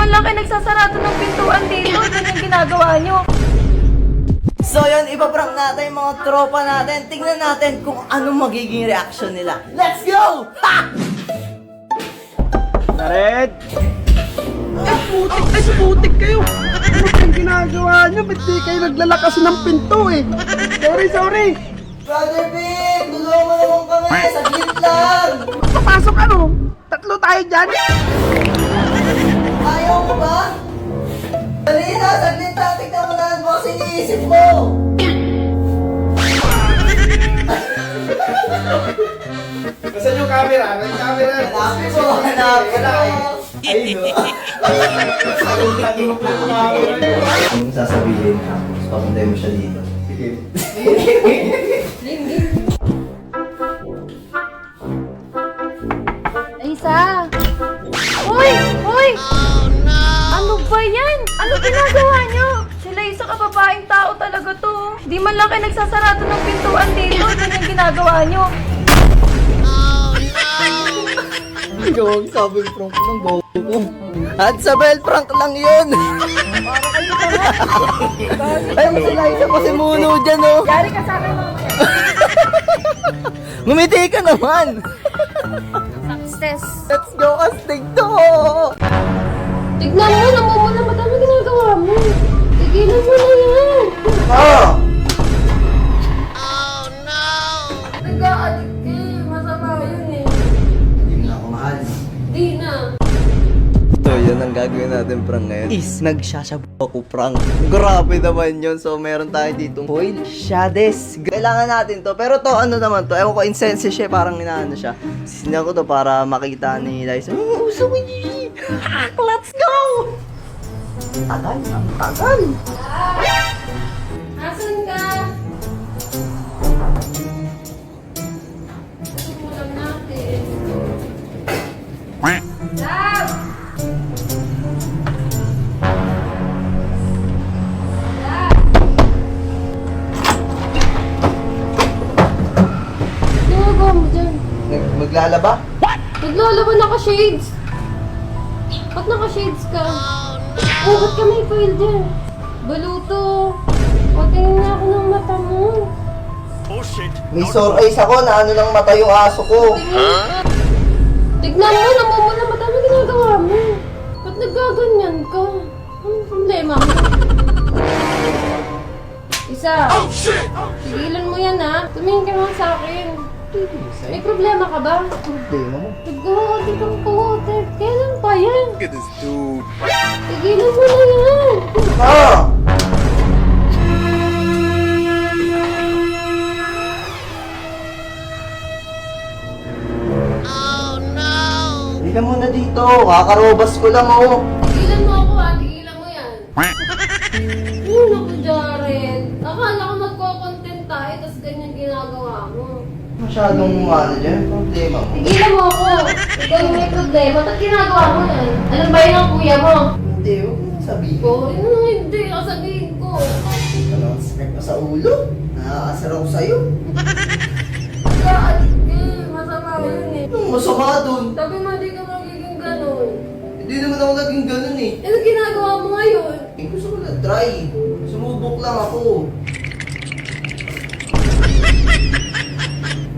man lang kayo nagsasarado ng pintuan dito. Ganyan ginagawa nyo. So yun, ipaprank natin yung mga tropa natin. Tingnan natin kung anong magiging reaction nila. Let's go! Ha! Nared! Ay, putik kayo! Ano yung ginagawa nyo? Ba't di kayo naglalakas ng pinto eh? Sorry! Brother Vic, tulungan mo naman kami. Saglit lang. Papasok ano? Tatlo tayo dyan? Ayaw mo ba? Dali na, saglit lang. Tignan mo na ano kasi iniisip mo. Nasaan yung camera? May camera. Hanapin mo, hanapin mo. Ayun o. Anong sasabihin ka? Papunday mo siya dito. Isa! Uy! Uy! Ano ba yan? Ano ginagawa nyo? Sila isa kababaeng tao talaga to. Di man lang kayo nagsasarado ng pintuan dito. Ganyan ginagawa nyo. Yung sabi prank ng bobo ko. At Sabel, prank lang yun. Ay, masila isa pa si Muno dyan, oh. Yari ka sa akin mamaya. Ngumiti ka naman. Success. Let's go, astig to. Tignan mo, namumula. Madami ginagawa mo. Tigilan mo na yan. Oh. Nag-a-addict ka eh. Masama yun eh. Hindi mo na ako mahal. Di na. So, yun ang gagawin natin prank ngayon. Is, nagsasabo ako prank. Grabe naman yun. So, meron tayo ditong foil shades. Kailangan natin to. Pero to, ano naman to? Ewan ko, insense siya. Parang inaano siya. Sinan ko to para makita ni Liza. Uso mo yun! Let's go! Tagal, ang tagal. Asan ka? Simulan natin. Love! Ginagawa mo dyan? Maglalaba? Naglalaban naka-shades. Ba't naka-shades ka? Oh, ba't ka may foil dyan? Baluto. Patingin na ako ng mata mo. May sore eyes ako na ano ng mata yung aso ko. Tingin ka. Tignan mo, namumula. Madami ginagawa mo. Ba't naggaganyan ka? Anong problema mo? Isa. Tigilan mo yan ha. Tumingin ka naman sa akin. May problema ka ba? Problema mo. Nag-audit ang puti. Kailan pa yan? Look at this dude. Tigilan mo na yan. Ah! Hindi ka muna dito. Kakarobas ko lang, oh. Tigilan mo ako ha. Tigilan mo yan. Yun ako, Jared. Akala ko magko-content tayo, tapos ganyan ginagawa mo. Masyadong ano dyan. Problema mo. Tigilan mo ako. Ikaw yung may problema. Ba't ginagawa mo yan? Alam ba yun ang kuya mo? Hindi, huwag mo sabihin. Ko? Hindi. Kasabihin ko. Ano, sakit pa sa ulo? Nakakasar ako sa'yo. Nag-aadik ka. Masama yun eh. Anong masama dun? Sabi mo hindi ka magiging ganun. Hindi naman ako naging ganun eh. Ano ginagawa mo ngayon? Eh, gusto ko na try. Sumubok lang ako.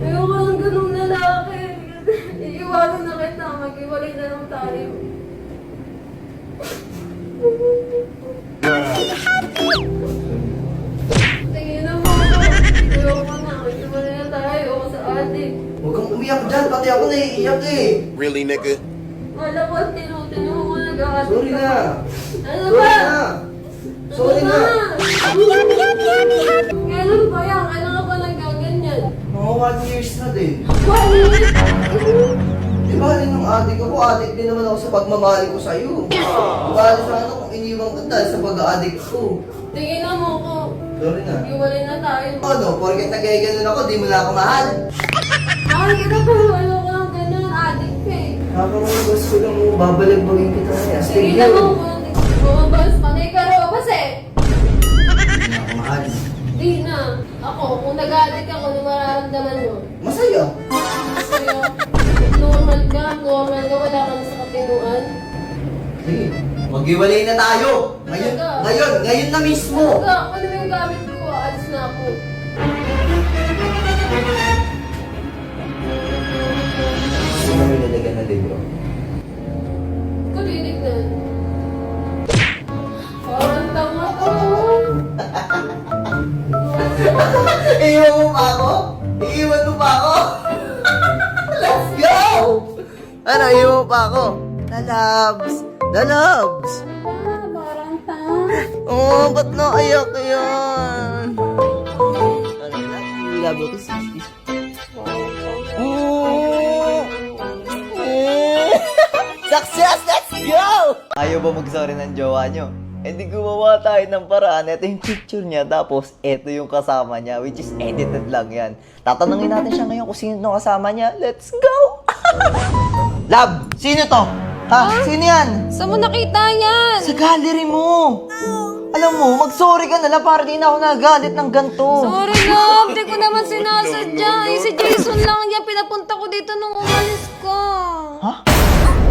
Ayoko ng ganung lalaki. Iiwanan na kita. Mag-iwalay na lang tayo. Tingin na mo ako. Ayoko na. Mag-iwalay na tayo. Ako sa adik. Huwag kang umiyak dyan. Pati ako naiiyak eh. Really, nigga? Wala ko. Tinutino mo nag-aadik. Sorry na. Ano Sorry ba? na. Sorry na. Kailan ba yan? Kailan ka ba nagaganyan? Mga 1 years na din. Bakit? Di ba rin ng adik ako? Adik din naman ako sa pagmamahal ko sa'yo. Bali sa ano kung iniwan ka dahil sa pag-adik ko. Tingin na mo ko. Sorry na. Iwalay na tayo. Ano, porket nagkaganon ako, di mo na ako mahal. Ay, kita pero ayoko lang ganun. Addict ka eh. Kakarubas ko lang mo, babalagbagin kita na. Tingin na mo ko. Bumabas pa. Naikarobas eh. Di na ako mahal. Di na. Ako, kung nag-addict ako, ano mararamdaman mo? Masaya. Sa'yo, normal ka, wala ka na sa katinuan. Sige, Maghiwalay na tayo! Ngayon na mismo! Ano ba yung gamit ko? Alis na ako. Gusto mo nilalagan na libro? Kulinig na. Parang tama ko. Iiwan mo pa ako? Iiwan mo pa ako? Let's go! Ano, iiwan mo pa ako? Lalabs! Lalabs! Parang tama. Oh, ba't naiyak yan? Labo ko sis. Oh! Success! Let's go! Ayaw ba mag-sorry ng jowa nyo? Eh di gumawa tayo ng paraan. Ito yung picture niya, tapos ito yung kasama niya, which is edited lang yan. Tatanungin natin siya ngayon kung sino itong kasama niya. Let's go! Lab! Sino to? Ha? Sino yan? Saan mo nakita yan? Sa gallery mo! Alam mo, mag-sorry ka na lang para di na ako nagalit ng ganito. Sorry love, di ko naman sinasadya. Eh, si Jason lang yan. Pinapunta ko dito nung umalis ka. Ha?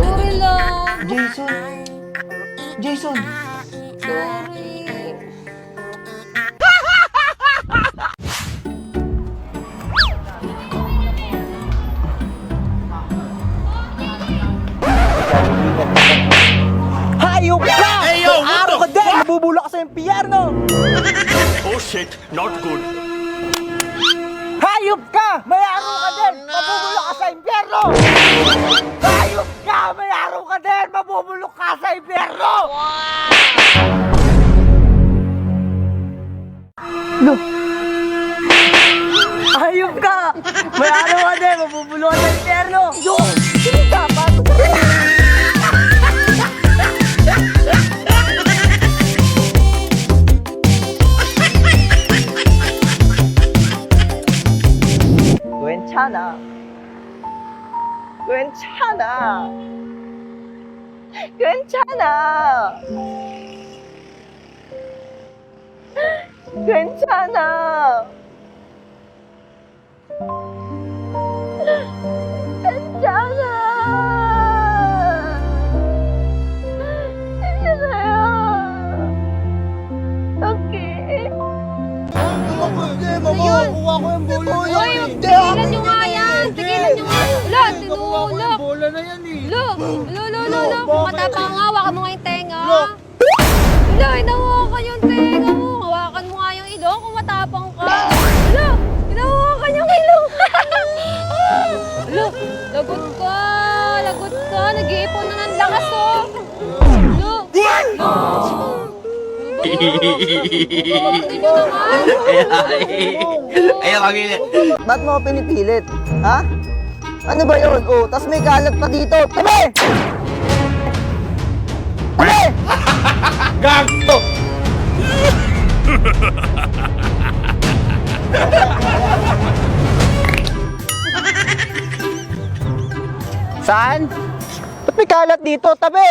Sorry love. Jason? Jason? Sorry. Hayop ka! Araw ka din! Nabubula ka sa impyerno! Oh shit, not good. Hayop ka! May araw ka din! Mabubulok ka sa impyerno! Hayop ka! May araw ka din! Mabubulok ka sa impyerno! Lo! Hayop ka! May araw ka din! Mabubulok ka sa impyerno! Yo! Sino dapat? 괜찮아. 괜찮아. 괜찮아. 괜찮아. Hoy, tigilan nyo nga yan! Tigilan nyo nga yan! Lo, tinulak! Bola na yan eh. Lo! Lo! Kung matapang nga, hawakan mo nga yung tenga! Lo! Lo, inahawakan yung tenga mo! Hawakan mo nga yung ilong kung matapang ka! Lo! Inahawakan yung ilong! Lo! Lagot ka! Lagot ka! Nag-iipon na ng lakas, oh! Lo! Ayaw magili. Ba't mo ako pinipilit? Ha? Ano ba yun? Oh, tas may kalat pa dito. Tabi! Tabi! Gago! Saan? Ba't may kalat dito? Tabi!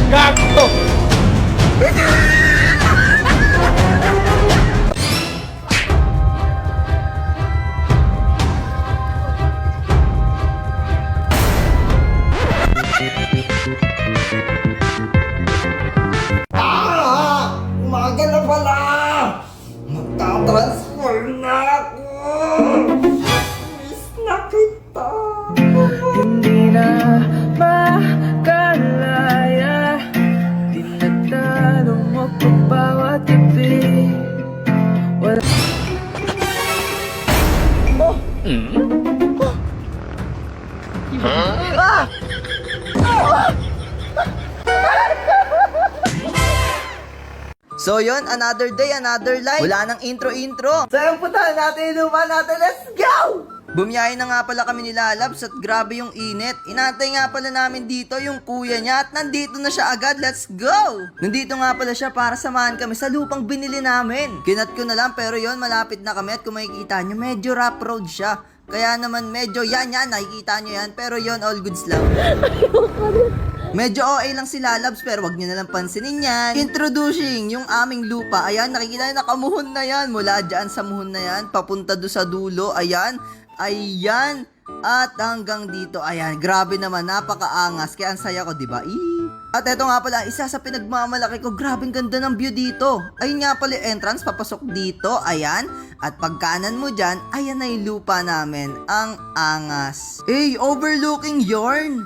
Gago! Umaga na pala! Magta-transfer na ako! Miss na kita! Hindi na makalaya. Tinatanong mo kung bawat tipi. Wala. So yun, another day, another life. Wala nang intro-intro. So yun, puntahan natin yung luma natin. Let's go! Bumiyahe na nga pala kami ni Lalabs at grabe yung init. Inantay nga pala namin dito yung kuya niya at nandito na siya agad. Let's go! Nandito nga pala siya para samahan kami sa lupang binili namin. Kinat ko na lang pero yon malapit na kami at kung makikita nyo, medyo rough road siya. Kaya naman medyo yan, nakikita nyo yan. Pero yon all goods lang. Medyo OA lang si Lalabs pero wag niyo na lang pansinin yan. Introducing yung aming lupa. Ayan, nakikita nyo nakamuhon na yan. Mula dyan sa muhon na yan, papunta do sa dulo. Ayan. Ayan. At hanggang dito, ayan, grabe naman, napakaangas. Kaya ang saya ko, di ba? At eto nga pala, isa sa pinagmamalaki ko, grabeng ganda ng view dito. Ayun nga pala yung entrance, papasok dito, ayan. At pagkanan mo dyan, ayan na yung lupa namin. Ang angas. Overlooking yarn!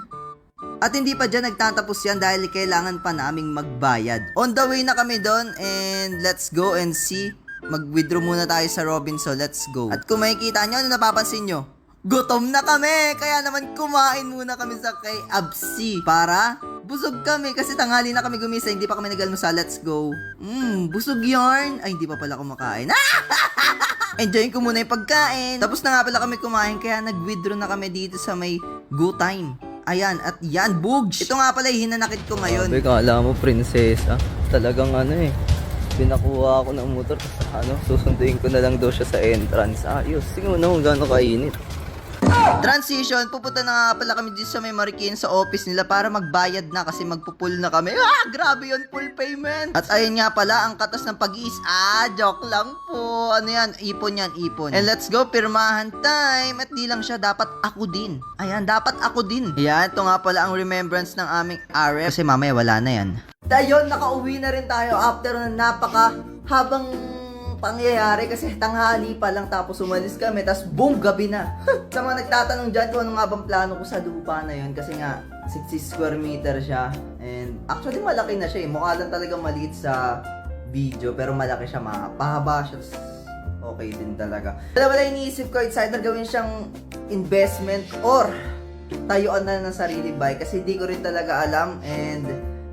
At hindi pa dyan nagtatapos yan dahil kailangan pa naming magbayad. On the way na kami doon and let's go and see. Mag-withdraw muna tayo sa Robinson, let's go. At kung makikita nyo, ano napapansin nyo? Gutom na kami! Kaya naman kumain muna kami sa kay Absi para busog kami kasi tanghali na kami gumisa, hindi pa kami nag-almusal. Let's go. Busog yarn. Ay, hindi pa pala kumakain. Enjoyin ko muna yung pagkain. Tapos na nga pala kami kumain kaya nag-withdraw na kami dito sa may Go Time. Ayan, at yan, bugs. Ito nga pala yung hinanakit ko ngayon. Sabi, kala mo, prinsesa. Talagang pinakuha ako ng motor. Susunduin ko na lang daw siya sa entrance. Ayos, tingnan mo na kung gaano kainit. Transition, pupunta na nga pala kami dito sa may Marikina sa office nila para magbayad na kasi magpupul na kami. Grabe yun, full payment. At ayun nga pala, ang katas ng pag-iis. Joke lang po. Ano yan? Ipon yan, ipon. And let's go, pirmahan time. At di lang siya, dapat ako din. Ayan, dapat ako din. Ayan, ito nga pala ang remembrance ng aming RF. Kasi mamaya wala na yan. Ayun, nakauwi na rin tayo after na napaka-habang pangyayari kasi tanghali pa lang tapos umalis kami tapos boom, gabi na. Sa mga nagtatanong dyan kung ano nga bang plano ko sa lupa na yun kasi nga 60 square meter siya and actually malaki na siya mukha lang talaga maliit sa video pero malaki siya, pahaba siya, okay din talaga. Wala iniisip ko, it's either gawin siyang investment or tayuan na ng sarili bahay kasi di ko rin talaga alam and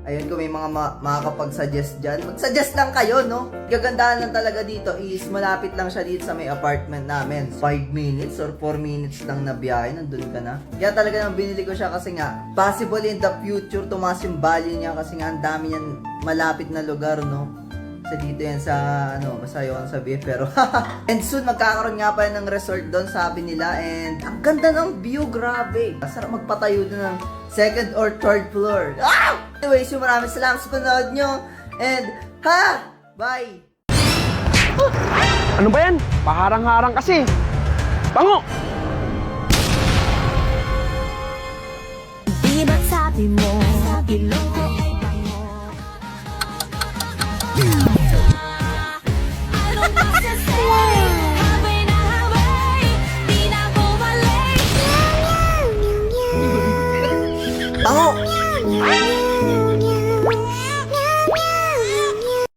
ayun, kung may mga makakapag-suggest dyan, mag-suggest lang kayo, no? Gagandahan lang talaga dito is malapit lang siya dito sa may apartment namin. 5 minutes or 4 minutes lang na biyahe, nandun ka na. Kaya talaga nang binili ko siya kasi nga, possible in the future, tumaas yung value niya kasi nga ang dami niyan malapit na lugar, no? Kasi dito yan sa, basta yun sabihin, pero and soon, magkakaroon nga pa ng resort doon, sabi nila, and ang ganda ng view, grabe. Sarap magpatayo doon ng second or third floor. Anyways, maraming salamat sa panood nyo, and bye! Ano ba yan? Paharang-harang kasi. Bango! Di ba't sabi mo, ilong ko ay bango?